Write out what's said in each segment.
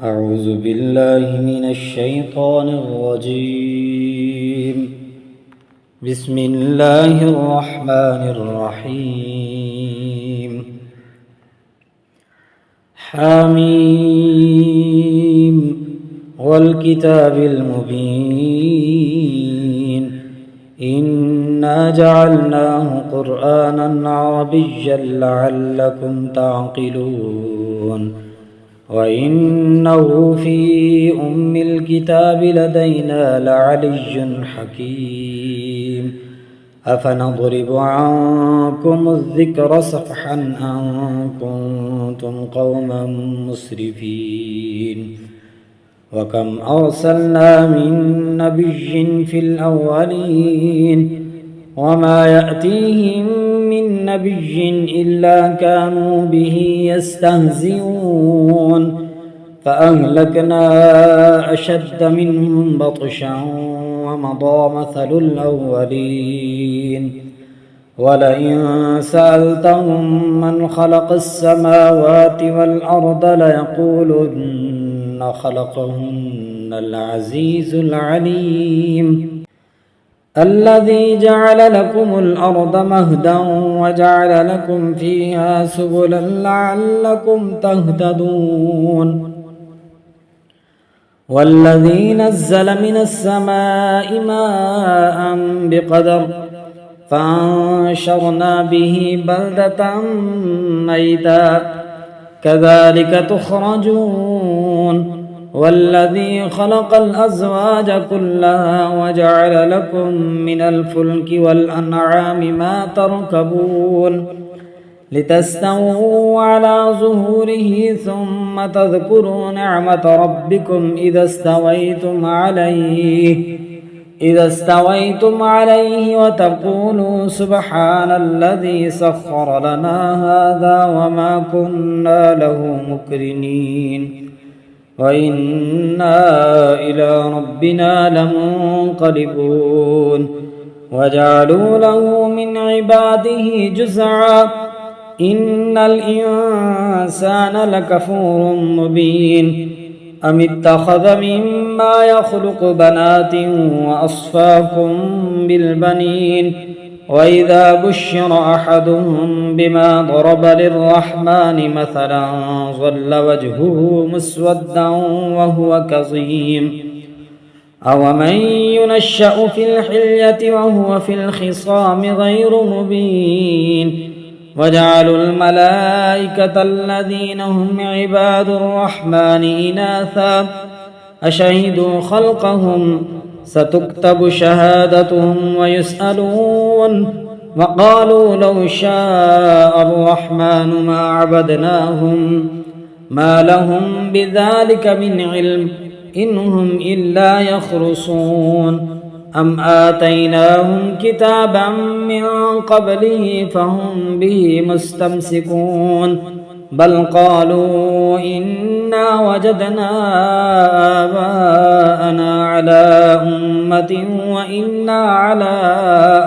أعوذ بالله من الشيطان الرجيم. بسم الله الرحمن الرحيم. حميم والكتاب المبين إنا جعلناه قرآنا عربيا لعلكم تعقلون وإنه في أم الكتاب لدينا لعلي حكيم أفنضرب عنكم الذكر صفحا أن كنتم قوما مسرفين وكم أرسلنا من نبي في الأولين وما يأتيهم من نبي إلا كانوا به يستهزئون فأهلكنا أشد منهم بطشا ومضى مثل الأولين ولئن سألتهم من خلق السماوات والأرض ليقولن خلقهن العزيز العليم الذي جعل لكم الأرض مهدا وجعل لكم فيها سبلا لعلكم تهتدون والذي نزل من السماء ماء بقدر فأنشرنا به بلدة ميتا كذلك تخرجون والذي خلق الأزواج كلها وجعل لكم من الفلك والأنعام ما تركبون لتستووا على ظهوره ثم تذكروا نعمة ربكم إذا استويتم عليه وتقولوا سبحان الذي سخر لنا هذا وما كنا له مقرنين وإنا إلى ربنا لمنقلبون وجعلوا له من عباده جزعا إن الإنسان لكفور مبين أم اتخذ مما يخلق بنات وأصفاكم بالبنين وإذا بشر أحدهم بما ضرب للرحمن مثلا ظل وجهه مسودا وهو كظيم أومن ينشأ في الحلية وهو في الخصام غير مبين وجعلوا الملائكة الذين هم عباد الرحمن إناثا أشهدوا خلقهم ستكتب شهادتهم ويسألون وقالوا لو شاء الرحمن ما عبدناهم ما لهم بذلك من علم إن هم إلا يخرصون أم آتيناهم كتابا من قبله فهم به مستمسكون بل قالوا إنا وجدنا آباءنا على أمة وإنا على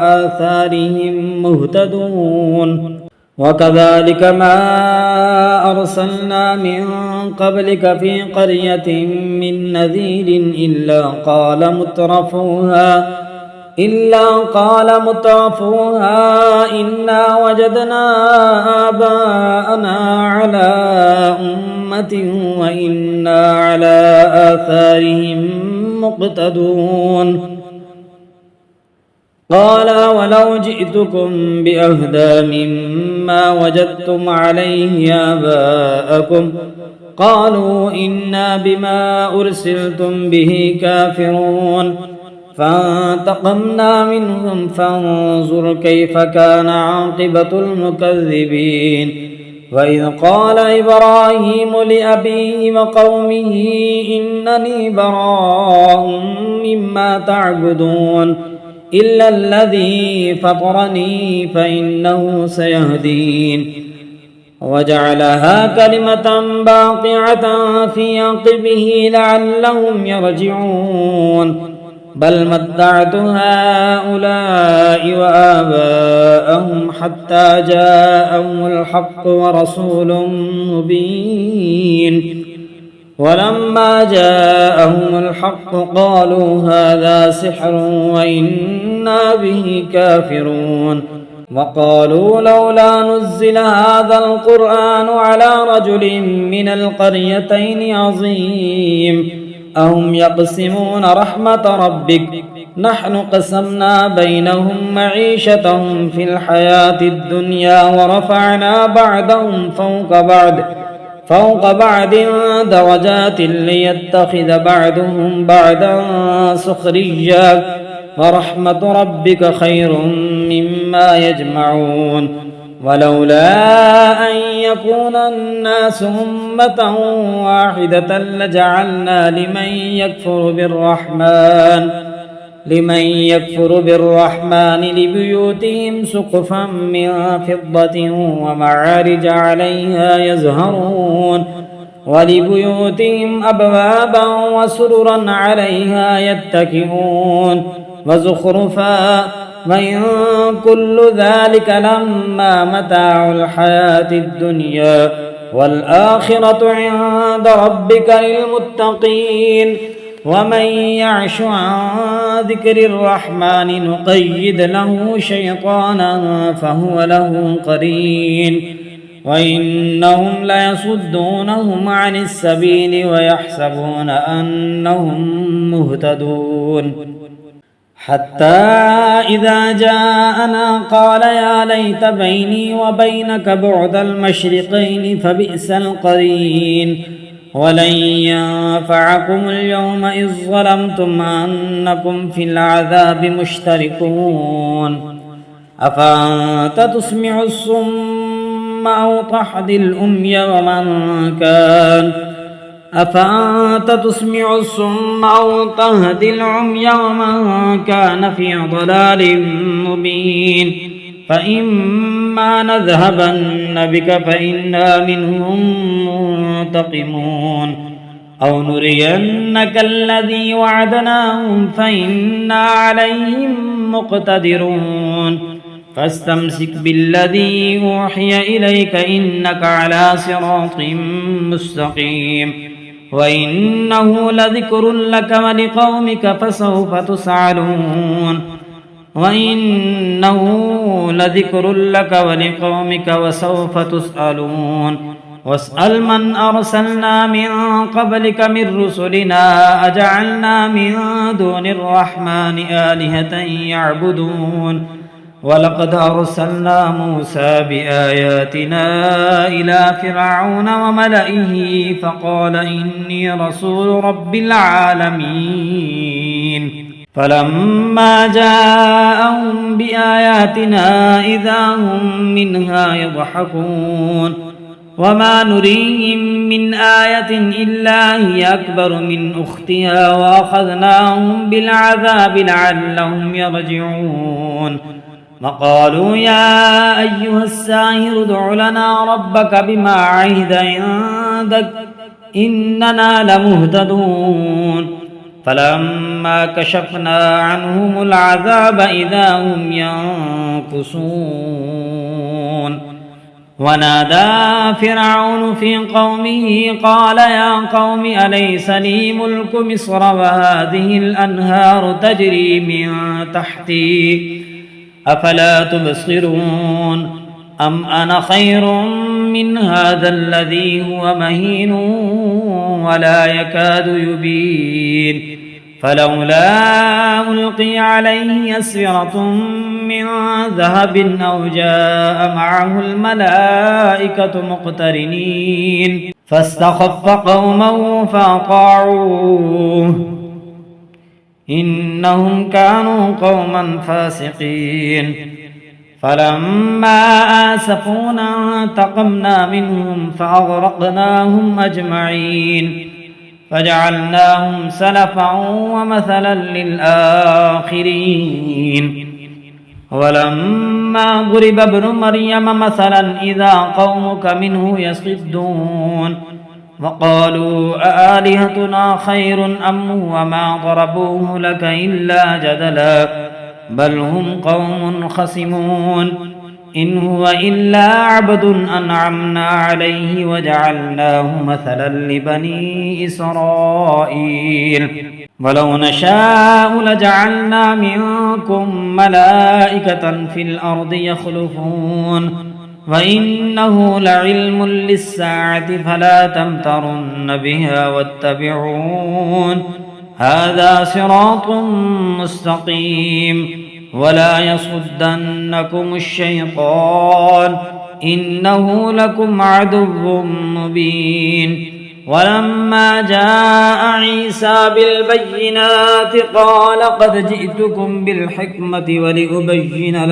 آثارهم مهتدون وكذلك ما أرسلنا من قبلك في قرية من نذير إلا قال مترفوها إنا وجدنا آباءنا على أمة وإنا على آثارهم مقتدون قال ولو جئتكم بأهدى مما وجدتم عليه آباءكم قالوا إنا بما أرسلتم به كافرون فانتقمنا منهم فانظر كيف كان عاقبة المكذبين وإذ قال إبراهيم لأبيه وقومه إنني براء مما تعبدون إلا الذي فطرني فإنه سيهدين وجعلها كلمة باقعة في عقبه لعلهم يرجعون بل متعت هؤلاء وآباءهم حتى جاءهم الحق ورسول مبين ولما جاءهم الحق قالوا هذا سحر وإنا به كافرون وقالوا لولا نزل هذا القرآن على رجل من القريتين عظيم أهم يقسمون رحمة ربك نحن قسمنا بينهم معيشتهم في الحياة الدنيا ورفعنا بعضهم فوق بعض درجات ليتخذ بعضهم بعضا سخريا ورحمة ربك خير مما يجمعون ولولا أن يكون الناس أمة واحدة لجعلنا لمن يكفر بالرحمن لبيوتهم سقفا من فضة ومعارج عليها يزهرون ولبيوتهم أبوابا وسررا عليها يتكئون وزخرفا وإن كل ذلك لما متاع الحياة الدنيا والآخرة عند ربك للمتقين ومن يعش عن ذكر الرحمن نقيد له شيطانا فهو له قرين وإنهم ليصدونهم عن السبيل ويحسبون أنهم مهتدون حتى إذا جاءنا قال يا ليت بيني وبينك بعد المشرقين فبئس القرين ولن ينفعكم اليوم إذ ظلمتم أنكم في العذاب مشتركون أفأنت تسمع الصم أو تهدي العمي ومن كان في ضلال مبين فإما نذهبن بك فإنا منهم منتقمون أو نرينك الذي وعدناهم فإنا عليهم مقتدرون فاستمسك بالذي أوحي إليك إنك على صراط مستقيم وإنه لذكر لك ولقومك فسوف تسألون واسأل من أرسلنا من قبلك من رسلنا أجعلنا من دون الرحمن آلهة يعبدون ولقد أرسلنا موسى بآياتنا إلى فرعون وملئه فقال إني رسول رب العالمين فلما جاءهم بآياتنا إذا هم منها يضحكون وما نريهم من آية إلا هي أكبر من أختها وأخذناهم بالعذاب لعلهم يرجعون وقالوا يا أيها الساحر ادع لنا ربك بما عهد عندك إننا لمهتدون فلما كشفنا عنهم العذاب إذا هم ينكثون ونادى فرعون في قومه قال يا قوم أليس لي ملك مصر وهذه الأنهار تجري من تحتي أفلا تبصرون أم أنا خير من هذا الذي هو مهين ولا يكاد يبين فلولا ألقي عليه أسورة من ذهب أو جاء معه الملائكة مقترنين فاستخف قومه فأطاعوه إنهم كانوا قوما فاسقين فلما آسفونا انتقمنا منهم فأغرقناهم أجمعين فجعلناهم سلفا ومثلا للآخرين ولما ضرب ابن مريم مثلا إذا قومك منه يصدون وقالوا أآلهتنا خير أم هو ما ضربوه لك إلا جدلا بل هم قوم خصمون إن هو إلا عبد أنعمنا عليه وجعلناه مثلا لبني إسرائيل ولو نشاء لجعلنا منكم ملائكة في الأرض يخلفون وإنه لعلم للساعة فلا تمترن بها واتبعون هذا صراط مستقيم ولا يصدنكم الشيطان إنه لكم عدو مبين ولما جاء عيسى بالبينات قال قد جئتكم بالحكمة ولأبين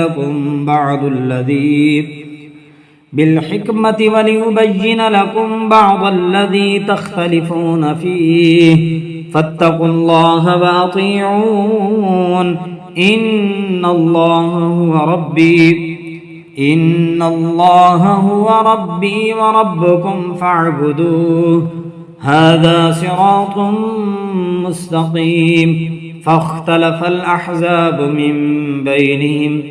لكم بعض الذي تختلفون فيه فاتقوا الله وأطيعون إن الله هو ربي وربكم فاعبدوه هذا صراط مستقيم فاختلف الأحزاب من بينهم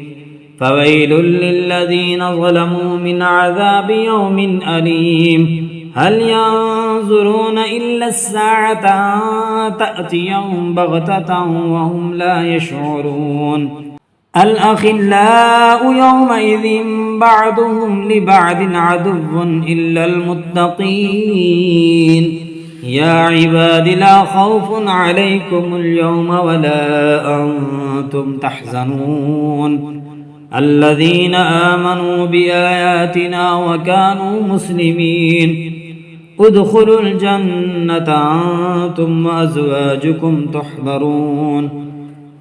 فويل للذين ظلموا من عذاب يوم أليم هل ينظرون إلا الساعة أن تأتيهم بغتة وهم لا يشعرون الأخلاء يومئذ بعضهم لبعض عدو إلا المتقين يا عباد لا خوف عليكم اليوم ولا أنتم تحزنون الذين آمنوا بآياتنا وكانوا مسلمين ادخلوا الجنة أنتم وأزواجكم تحبرون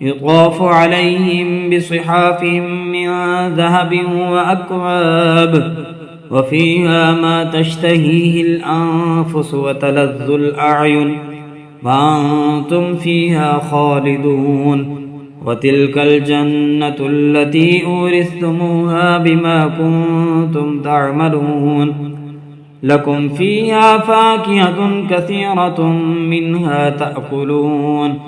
يطاف عليهم بصحاف من ذهب وأكواب وفيها ما تشتهيه الأنفس وتلذ الأعين وأنتم فيها خالدون وتلك الجنة التي أورثتموها بما كنتم تعملون لكم فيها فاكهة كثيرة منها تأكلون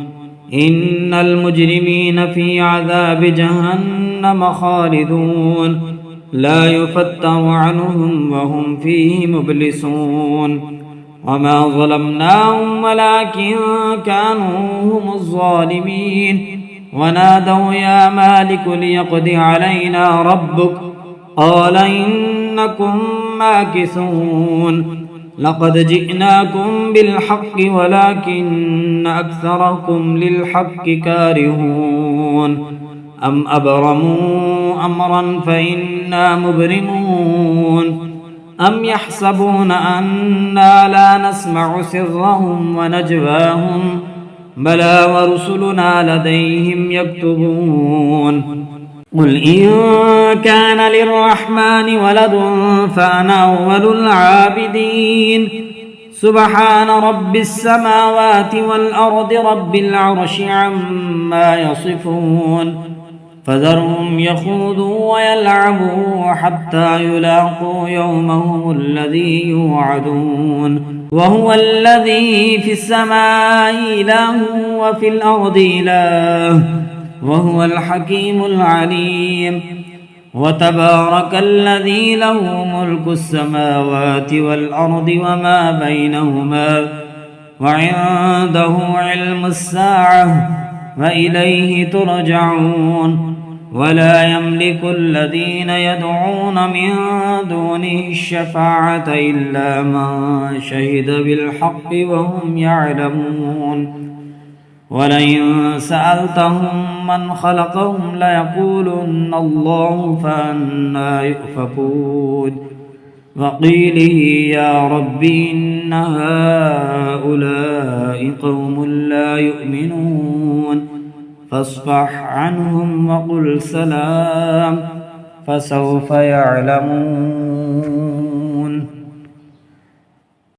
إن المجرمين في عذاب جهنم خالدون لا يفتر عنهم وهم فيه مبلسون وما ظلمناهم ولكن كانوا هم الظالمين ونادوا يا مالك ليقض علينا ربك قال إنكم ماكثون لقد جئناكم بالحق ولكن أكثركم للحق كارهون أم أبرموا أمرا فإنا مبرمون أم يحسبون أنا لا نسمع سرهم ونجواهم بلى ورسلنا لديهم يكتبون قل إن كان للرحمن ولد فأنا أول العابدين سبحان رب السماوات والأرض رب العرش عما يصفون فذرهم يخوضوا ويلعبوا حتى يلاقوا يومهم الذي يوعدون وهو الذي في السماء إله وفي الأرض إله وهو الحكيم العليم وتبارك الذي له ملك السماوات والأرض وما بينهما وعنده علم الساعة وإليه ترجعون ولا يملك الذين يدعون من دونه الشفاعة إلا من شهد بالحق وهم يعلمون ولئن سألتهم من خلقهم ليقولن الله فأنى يؤفكون وقيله يا رب إن هؤلاء قوم لا يؤمنون فاصفح عنهم وقل سلام فسوف يعلمون